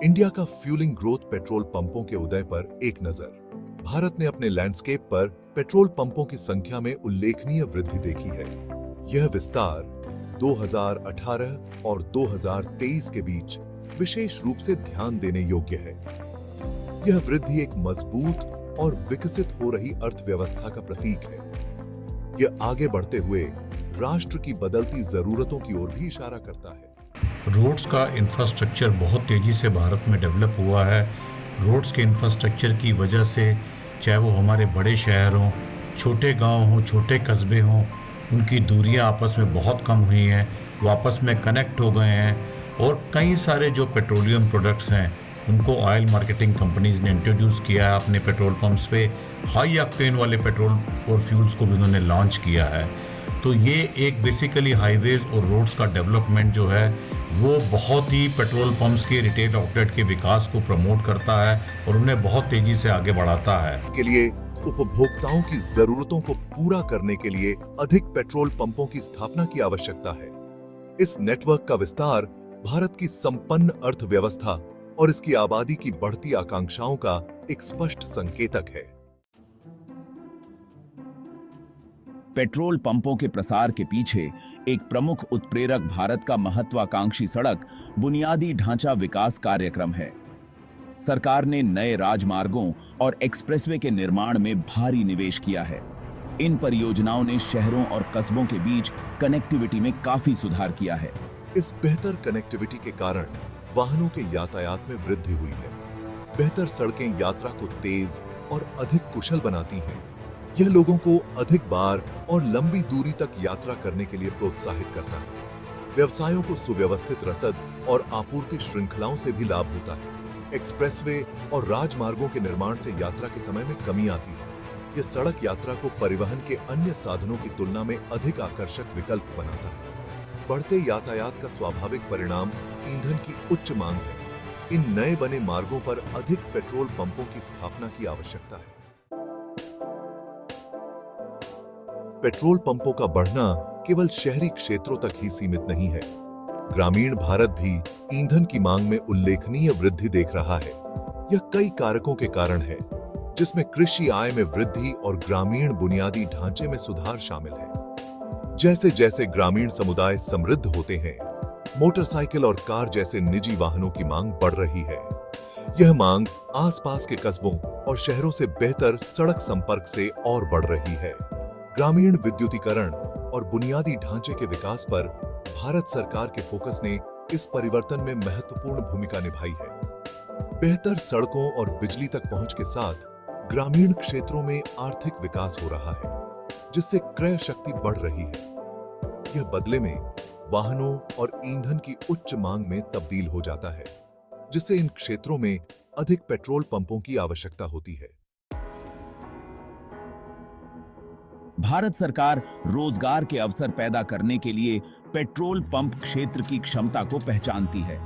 India का fuelling growth petrol पंपों के उदय पर एक नजर। भारत ने अपने लैंडस्केप पर पेट्रोल पंपों की संख्या में उल्लेखनीय वृद्धि देखी है। यह विस्तार 2018 और 2023 के बीच विशेष रूप से ध्यान देने योग्य है। यह वृद्धि एक मजबूत और विकसित हो रही अर्थव्यवस्था का प्रतीक है। यह आगे बढ़ते हुए राष्ट्र की बदलती जरूरतों की ओर भी इशारा करता है। रोड्स का इंफ्रास्ट्रक्चर बहुत तेज़ी से भारत में डेवलप हुआ है। रोड्स के इंफ्रास्ट्रक्चर की वजह से चाहे वो हमारे बड़े शहर हों, छोटे गांव हों, छोटे कस्बे हों, उनकी दूरियां आपस में बहुत कम हुई हैं, वो आपस में कनेक्ट हो गए हैं। और कई सारे जो पेट्रोलियम प्रोडक्ट्स हैं उनको ऑयल मार्केटिंग कंपनीज़ ने इंट्रोड्यूस किया है अपने पेट्रोल पंप्स पे। हाई ऑक्टेन वाले पेट्रोल और फ्यूल्स को भी उन्होंने लॉन्च किया है। तो ये एक बेसिकली हाईवेज और रोड्स का डेवलपमेंट जो है वो बहुत ही पेट्रोल पंप्स के रिटेल आउटलेट के विकास को प्रमोट करता है और उन्हें बहुत तेजी से आगे बढ़ाता है। इसके लिए उपभोक्ताओं की जरूरतों को पूरा करने के लिए अधिक पेट्रोल पंपों की स्थापना की आवश्यकता है। इस नेटवर्क का विस्तार भारत की संपन्न अर्थव्यवस्था और इसकी आबादी की बढ़ती आकांक्षाओं का एक स्पष्ट संकेतक है। पेट्रोल पंपों के प्रसार के पीछे एक प्रमुख उत्प्रेरक भारत का महत्वाकांक्षी सड़क बुनियादी ढांचा विकास कार्यक्रम है। सरकार ने नए राजमार्गों और एक्सप्रेसवे के निर्माण में भारी निवेश किया है। इन परियोजनाओं ने शहरों और कस्बों के बीच कनेक्टिविटी में काफी सुधार किया है। इस बेहतर कनेक्टिविटी के कारण वाहनों के यातायात में वृद्धि हुई है। बेहतर सड़कें यात्रा को तेज और अधिक कुशल बनाती हैं। यह लोगों को अधिक बार और लंबी दूरी तक यात्रा करने के लिए प्रोत्साहित करता है। व्यवसायों को सुव्यवस्थित रसद और आपूर्ति श्रृंखलाओं से भी लाभ होता है। एक्सप्रेसवे और राजमार्गों के निर्माण से यात्रा के समय में कमी आती है। यह सड़क यात्रा को परिवहन के अन्य साधनों की तुलना में अधिक आकर्षक विकल्प बनाता है। बढ़ते यातायात का स्वाभाविक परिणाम ईंधन की उच्च मांग है। इन नए बने मार्गों पर अधिक पेट्रोल पंपों की स्थापना की आवश्यकता है। पेट्रोल पंपों का बढ़ना केवल शहरी क्षेत्रों तक ही सीमित नहीं है। ग्रामीण भारत भी ईंधन की मांग में उल्लेखनीय वृद्धि देख रहा है। यह कई कारकों के कारण है, जिसमें कृषि आय में वृद्धि और ग्रामीण बुनियादी ढांचे में सुधार शामिल है। जैसे जैसे ग्रामीण समुदाय समृद्ध होते हैं, मोटरसाइकिल और कार जैसे निजी वाहनों की मांग बढ़ रही है। यह मांग आसपास के कस्बों और शहरों से बेहतर सड़क संपर्क से और बढ़ रही है। ग्रामीण विद्युतीकरण और बुनियादी ढांचे के विकास पर भारत सरकार के फोकस ने इस परिवर्तन में महत्वपूर्ण भूमिका निभाई है। बेहतर सड़कों और बिजली तक पहुंच के साथ ग्रामीण क्षेत्रों में आर्थिक विकास हो रहा है, जिससे क्रय शक्ति बढ़ रही है। यह बदले में वाहनों और ईंधन की उच्च मांग में तब्दील हो जाता है, जिससे इन क्षेत्रों में अधिक पेट्रोल पंपों की आवश्यकता होती है। भारत सरकार रोजगार के अवसर पैदा करने के लिए पेट्रोल पंप क्षेत्र की क्षमता को पहचानती है।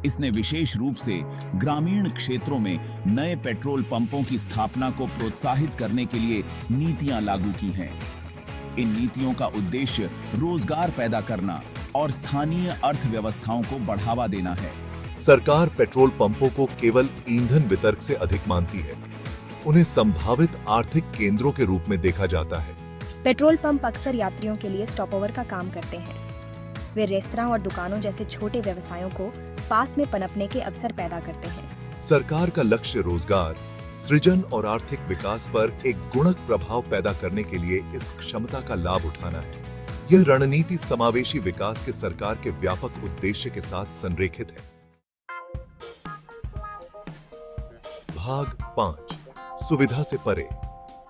इसने विशेष रूप से ग्रामीण क्षेत्रों में नए पेट्रोल पंपों की स्थापना को प्रोत्साहित करने के लिए नीतियां लागू की हैं। इन नीतियों का उद्देश्य रोजगार पैदा करना और स्थानीय अर्थव्यवस्थाओं को बढ़ावा देना है। सरकार पेट्रोल पंपों को केवल ईंधन वितरक से अधिक मानती है। उन्हें संभावित आर्थिक केंद्रों के रूप में देखा जाता है। पेट्रोल पंप अक्सर यात्रियों के लिए स्टॉपओवर का काम करते हैं। वे रेस्तरां और दुकानों जैसे छोटे व्यवसायों को पास में पनपने के अवसर पैदा करते हैं। सरकार का लक्ष्य रोजगार सृजन और आर्थिक विकास पर एक गुणक प्रभाव पैदा करने के लिए इस क्षमता का लाभ उठाना है। यह रणनीति समावेशी विकास के सरकार के व्यापक उद्देश्य के साथ संरेखित है। भाग 5, सुविधा से परे,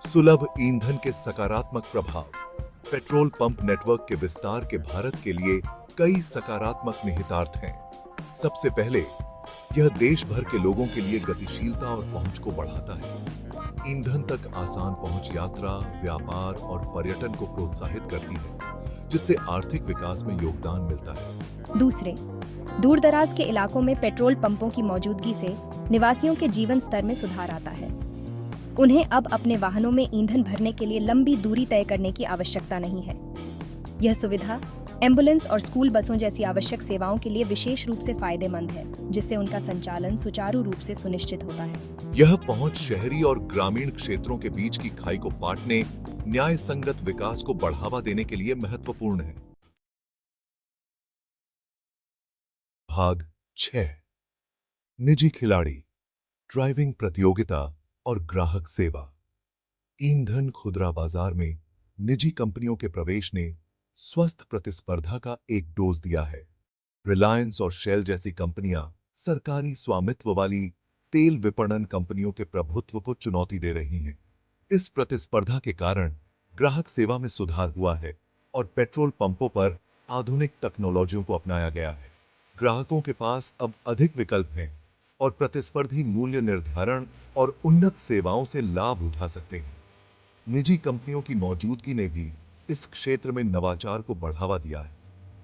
सुलभ ईंधन के सकारात्मक प्रभाव। पेट्रोल पंप नेटवर्क के विस्तार के भारत के लिए कई सकारात्मक निहितार्थ हैं। सबसे पहले, यह देश भर के लोगों के लिए गतिशीलता और पहुंच को बढ़ाता है। ईंधन तक आसान पहुंच यात्रा, व्यापार और पर्यटन को प्रोत्साहित करती है, जिससे आर्थिक विकास में योगदान मिलता है। दूसरे, दूर दराज के इलाकों में पेट्रोल पंपों की मौजूदगी से निवासियों के जीवन स्तर में सुधार आता है। उन्हें अब अपने वाहनों में ईंधन भरने के लिए लंबी दूरी तय करने की आवश्यकता नहीं है। यह सुविधा एम्बुलेंस और स्कूल बसों जैसी आवश्यक सेवाओं के लिए विशेष रूप से फायदेमंद है, जिससे उनका संचालन सुचारू रूप से सुनिश्चित होता है। यह पहुंच शहरी और ग्रामीण क्षेत्रों के बीच की खाई को पाटने, न्याय संगत विकास को बढ़ावा देने के लिए महत्वपूर्ण है। भाग 6 निजी खिलाड़ी, ड्राइविंग प्रतियोगिता और ग्राहक सेवा। ईंधन खुदरा बाजार में निजी कंपनियों के प्रवेश ने स्वस्थ प्रतिस्पर्धा का एक डोज दिया है। रिलायंस और शेल जैसी कंपनियां सरकारी स्वामित्व वाली तेल विपणन कंपनियों के प्रभुत्व को चुनौती दे रही हैं। इस प्रतिस्पर्धा के कारण ग्राहक सेवा में सुधार हुआ है और पेट्रोल पंपों पर आधुनिक टेक्नोलॉजियों को अपनाया गया है। ग्राहकों के पास अब अधिक विकल्प हैं और प्रतिस्पर्धी मूल्य निर्धारण और उन्नत सेवाओं से लाभ उठा सकते हैं। निजी कंपनियों की मौजूदगी ने भी इस क्षेत्र में नवाचार को बढ़ावा दिया है।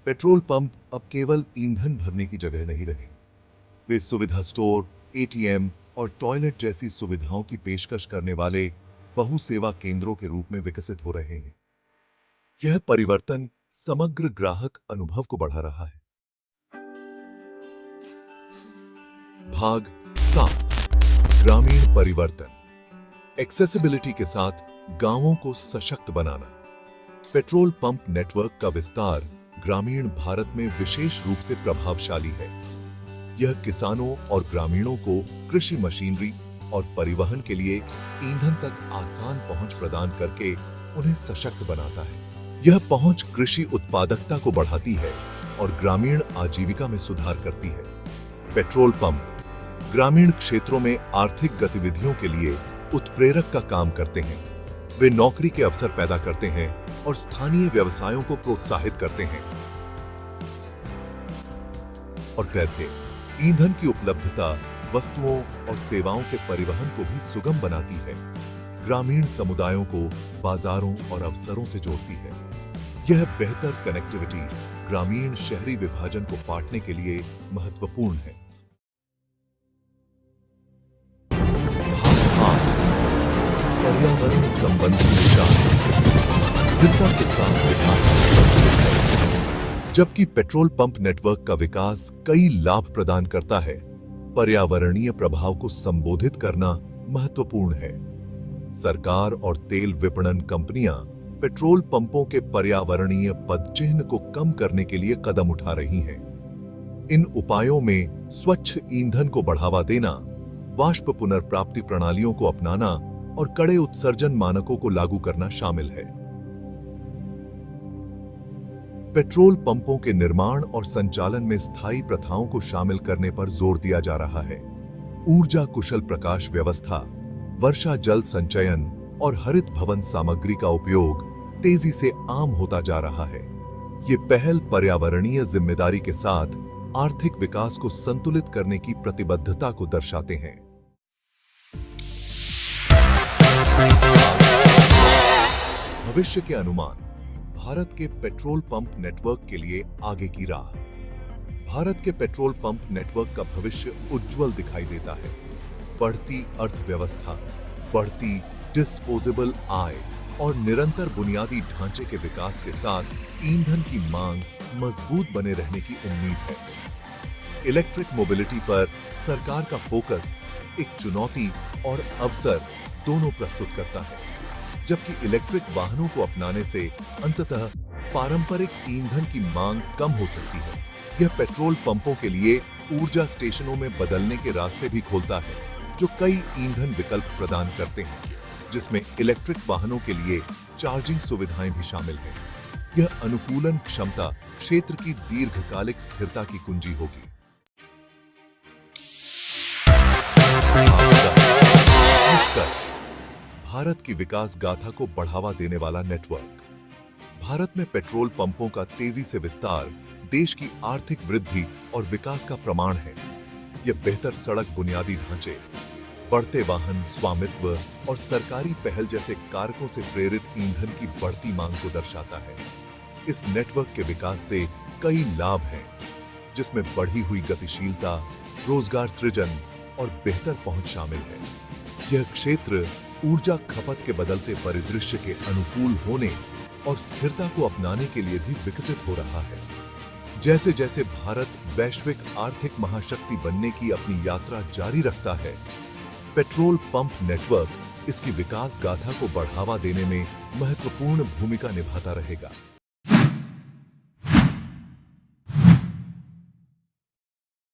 पेट्रोल पंप अब केवल ईंधन भरने की जगह नहीं रहे, वे सुविधा स्टोर, एटीएम और टॉयलेट जैसी सुविधाओं की पेशकश करने वाले बहु सेवा केंद्रों के रूप में विकसित हो रहे हैं। यह परिवर्तन समग्र ग्राहक अनुभव को बढ़ा रहा है। भाग 7 ग्रामीण परिवर्तन, एक्सेसिबिलिटी के साथ गांवों को सशक्त बनाना। पेट्रोल पंप नेटवर्क का विस्तार ग्रामीण भारत में विशेष रूप से प्रभावशाली है। यह किसानों और ग्रामीणों को कृषि मशीनरी और परिवहन के लिए ईंधन तक आसान पहुंच प्रदान करके उन्हें सशक्त बनाता है। यह पहुंच कृषि उत्पादकता को बढ़ाती है और ग्रामीण आजीविका में सुधार करती है। पेट्रोल पंप ग्रामीण क्षेत्रों में आर्थिक गतिविधियों के लिए उत्प्रेरक का काम करते हैं। वे नौकरी के अवसर पैदा करते हैं और स्थानीय व्यवसायों को प्रोत्साहित करते हैं। और कहते ईंधन की उपलब्धता वस्तुओं और सेवाओं के परिवहन को भी सुगम बनाती है, ग्रामीण समुदायों को बाजारों और अवसरों से जोड़ती है। यह बेहतर कनेक्टिविटी ग्रामीण शहरी विभाजन को पाटने के लिए महत्वपूर्ण है। पर्यावरण संबंधी विचार, स्थिरता के साथ विकास संतुलित है। जबकि पेट्रोल पंप नेटवर्क का विकास कई लाभ प्रदान करता है, पर्यावरणीय प्रभाव को संबोधित करना महत्वपूर्ण है। सरकार और तेल विपणन कंपनियां पेट्रोल पंपों के पर्यावरणीय पदचिह्न को कम करने के लिए कदम उठा रही हैं। इन उपायों में स्वच्छ ईंधन को बढ़ावा देना, वाष्प पुनर्प्राप्ति प्रणालियों को अपनाना और कड़े उत्सर्जन मानकों को लागू करना शामिल है। पेट्रोल पंपों के निर्माण और संचालन में स्थायी प्रथाओं को शामिल करने पर जोर दिया जा रहा है। ऊर्जा कुशल प्रकाश व्यवस्था, वर्षा जल संचयन और हरित भवन सामग्री का उपयोग तेजी से आम होता जा रहा है। ये पहल पर्यावरणीय जिम्मेदारी के साथ आर्थिक विकास को संतुलित करने की प्रतिबद्धता को दर्शाते हैं। भविष्य के अनुमान, भारत के पेट्रोल पंप नेटवर्क के लिए आगे की राह। भारत के पेट्रोल पंप नेटवर्क का भविष्य उज्जवल दिखाई देता है। बढ़ती अर्थव्यवस्था, बढ़ती डिस्पोजेबल आय और निरंतर बुनियादी ढांचे के विकास के साथ ईंधन की मांग मजबूत बने रहने की उम्मीद है। इलेक्ट्रिक मोबिलिटी पर सरकार का फोकस एक चुनौती और अवसर दोनों प्रस्तुत करता है। जबकि इलेक्ट्रिक वाहनों को अपनाने से अंततः पारंपरिक ईंधन की मांग कम हो सकती है। यह पेट्रोल पंपों के लिए ऊर्जा स्टेशनों में बदलने के रास्ते भी खोलता है, जो कई ईंधन विकल्प प्रदान करते हैं, जिसमें इलेक्ट्रिक वाहनों के लिए चार्जिंग सुविधाएं भी शामिल हैं। यह अनुकूलन क्षमता क्षेत्र की दीर्घकालिक स्थिरता की कुंजी होगी। निष्कर्ष, भारत की विकास गाथा को बढ़ावा देने वाला नेटवर्क। भारत में पेट्रोल पंपों का तेजी से विस्तार देश की आर्थिक वृद्धि और विकास का प्रमाण है। यह बेहतर सड़क बुनियादी ढांचे, बढ़ते वाहन स्वामित्व और सरकारी पहल जैसे कारकों से प्रेरित ईंधन की बढ़ती मांग को दर्शाता है। इस नेटवर्क के विकास से कई लाभ हैं, जिसमें बढ़ी हुई गतिशीलता, रोजगार सृजन और बेहतर पहुंच शामिल है। यह क्षेत्र ऊर्जा खपत के बदलते परिदृश्य के अनुकूल होने और स्थिरता को अपनाने के लिए भी विकसित हो रहा है। जैसे जैसे भारत वैश्विक आर्थिक महाशक्ति बनने की अपनी यात्रा जारी रखता है, पेट्रोल पंप नेटवर्क इसकी विकास गाथा को बढ़ावा देने में महत्वपूर्ण भूमिका निभाता रहेगा।